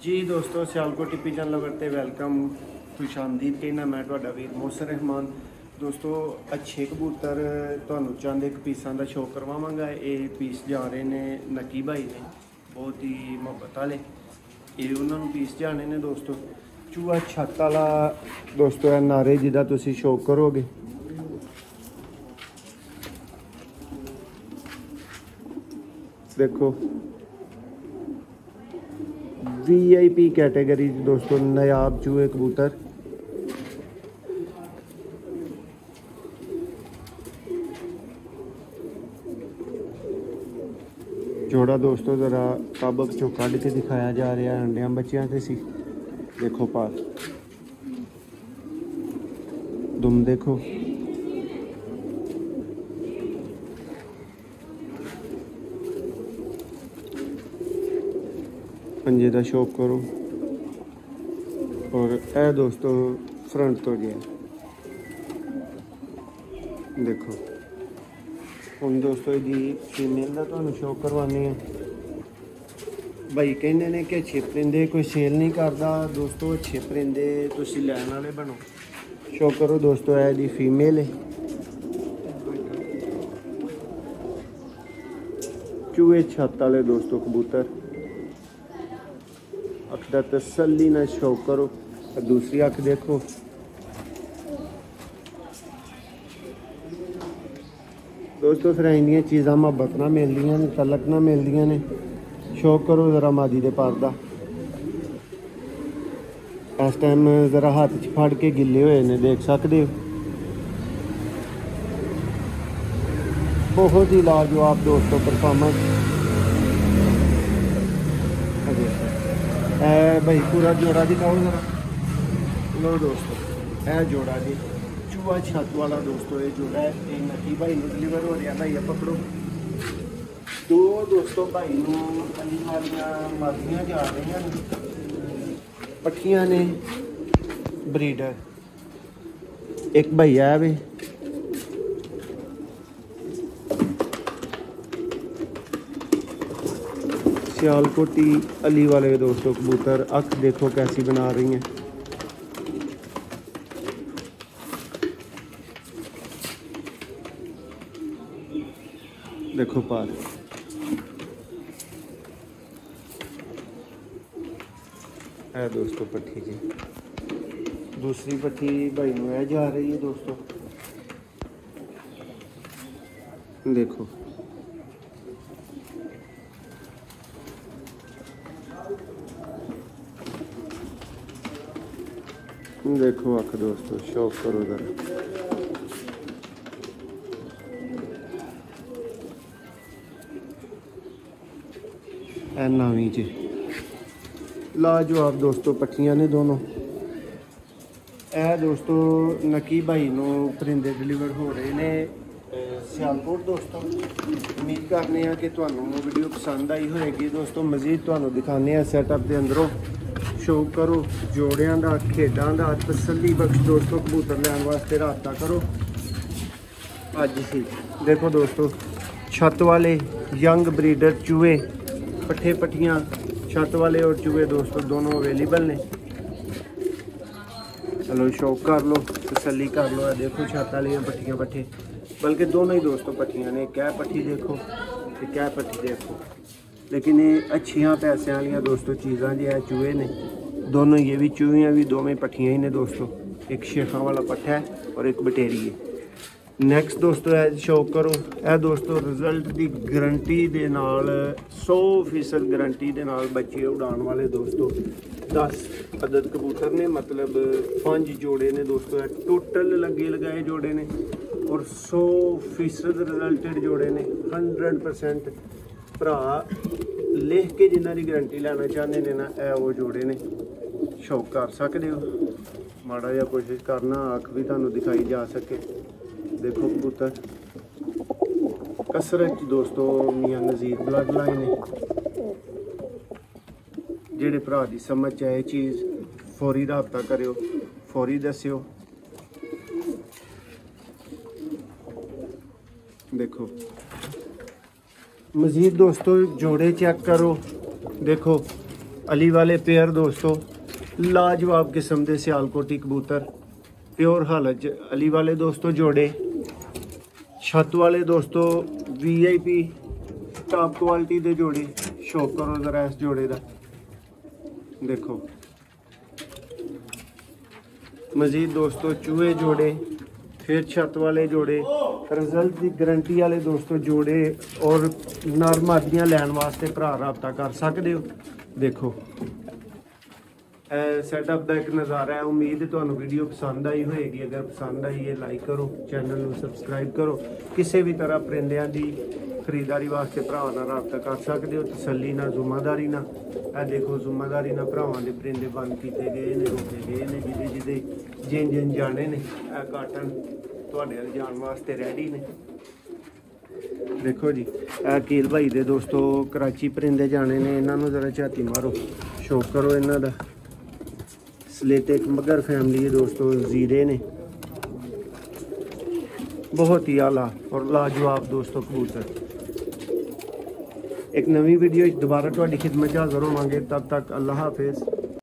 जी दोस्तों, सियालकोट टिप्पी चैनल करते वेलकम खुश आमदीद कहना मैं तुहाडा वीर मोहसिन रहमान। दोस्तों अच्छे कबूतर तुहानू चंद एक पीसां दा शो करवावांगा। ये पीस जा रहे ने नकी भाई ने, बहुत ही मुहब्बत वाले। ये उन्होंने पीस जाने ने दोस्तों। चूहा छत वाला दोस्तों है नारे जिदा तुसी शो करोगे। देखो VIP कैटेगरी दोस्तों नायाब चूहे कबूतर। जोड़ा दोस्तों ज़रा काबक चो कढ़ के दिखाया जा रहा है, अंडिया बच्चियां से सी। देखो पास दुम देखो, पंजे का शौक करो। और ए दोस्तों फ्रंट तो गया देखो। हम दोस्तों जी फीमेल का तुहानू शौक करवाने भाई कहने ने कि अच्छे परिंदे कोई सेल नहीं करता। दोस्तों अच्छे परिंदे तुसी लैन वाले बनो। शौक करो दोस्तों, है जी फीमेल है। चूहे छत वाले दोस्तों कबूतर, अख का तसल्ली ना शौक करो। और दूसरी अख देखो, दोस्तों फिर इंदियां चीज़ां मुहब्बत ना मिलदियां ने, तलक ना मिलदियां ने। शौक करो ज़रा मादी दे पर दा। इस टाइम ज़रा हाथ च फड़ के गिले हुए ने, देख सकते हो। बहुत ही लाजवाब दोस्तों परफॉर्मेंस भाई। पूरा जोड़ा दिखाओ ज़रा। लो दोस्तों है जोड़ा जी, चूहा छत वाला दोस्तों। ये जोड़ा है, ये नकी भाई में डिलीवर हो रहा। भाई पकड़ो दो दोस्तों। भाई अली वालियां मादियां जा रही हैं, पट्ठियां ने ब्रीडर। एक भैया है वे, सियालकोटी अली वाले दोस्तों कबूतर। अख देखो कैसी बना रही हैं। देखो पार है दोस्तों पट्टी जी। दूसरी पट्टी भाई में जा रही है दोस्तों। देखो देखो आख दोस्तों, शौक करो जरा। नावी जी लाजवाब दोस्तों पट्टियां ने दोनों। ए दोस्तों नकी भाई नू परिंदे डिलीवर हो रहे ने सियालकोट दोस्तों। उम्मीद करने कि तुहानू वीडियो पसंद आई होएगी दोस्तों। मजीद तुहानू दिखाने सैटअप के अंदरों। शौक करो जोड़ियां दा, खेडां दा, तसल्ली बख्श दोस्तों कबूतर लैन वास्ते राबता करो अज ही। देखो दोस्तों छत वाले यंग ब्रीडर चूहे, पट्ठे पट्टियां छत वाले और चूहे दोस्तों दोनों अवेलेबल ने। चलो शौक कर लो, तसल्ली कर लो। देखो छत वाली पट्टियां पट्ठे, बल्कि दोनों ही दोस्तों पट्टियां ने। क्या पट्टी देखो, क्या पट्टी देखो। लेकिन ये अच्छियाँ पैसे वाली दोस्तों चीज़ां जो है चूहे ने दोनों। ये भी चूहियाँ भी दोवें पट्ठियाँ ही ने दोस्तों। एक शेखा वाला पट्ठा है और एक बटेरी है। नैक्सट दोस्तों है शौक करो। यह दोस्तों रिजल्ट की गारंटी दे नाल 100% गारंटी दे नाल बच्चे उड़ान वाले दोस्तों। 10 अदद कबूतर ने, मतलब 5 जोड़े ने दोस्तों। है टोटल लगे लगाए जोड़े ने और 100% रिजल्टेड जोड़े ने। 100% भरा लिख के जिन्हों की गारंटी लेना चाहते हैं ना, ए वो जोड़े ने। शौक कर सकते हो, माड़ा जा कोशिश करना अख भी तुहानू दिखाई जा सके। देखो कबूतर कसरत दोस्तों मियां नज़ीर ब्लड लाइन है। जेड़े भरा की समझ आए चीज़ फौरी राबता करो, फौरी दस्यो। देखो मज़ीद दोस्तों जोड़े चेक करो। देखो अली वाले पेयर दोस्तों, लाजवाब किस्म के सियालकोटी कबूतर प्योर हालत च अली वाले दोस्तों जोड़े। छत वाले दोस्तों VIP टॉप क्वालिटी दे जोड़े। शौक करो जरा इस जोड़े का, देखो। मजीद दोस्तों चूहे जोड़े, फिर छत वाले जोड़े, रिजल्ट की गारंटी वाले दोस्तों जोड़े और नर मादियां लैन वास्ते भरा रब्ता कर सकते हो। देखो सैटअप का एक नज़ारा है। उम्मीद है तुहानू वीडियो पसंद आई होएगी। अगर पसंद आई है लाइक करो, चैनल में सबसक्राइब करो। किसी भी तरह परिंदियां की खरीदारी वास्ते भरावां नाल रब्ता कर सकते हो, तसल्ली ना, जुम्मेदारी ना। यह देखो जुम्मेदारी ना भरावां दे परिंदे बंद किए गए ने, रोके गए ने, जिदे जिदे जिन जिन जाने ने। यह काटन तुहाडे अल जाण वास्ते रेडी ने। देखो जी कील भाई दे दोस्तों कराची परिंदे जाने ने, इन्हों जरा झाती मारो, शौक करो इन्हों का। स्लेटे मगर फैमिली दोस्तों जीरे ने, बहुत ही आला और लाजवाब दोस्तों कबूतर। एक नवी वीडियो दोबारा तुहाडी खिदमत हाज़र होवांगे। तब तक अल्लाह हाफिज़।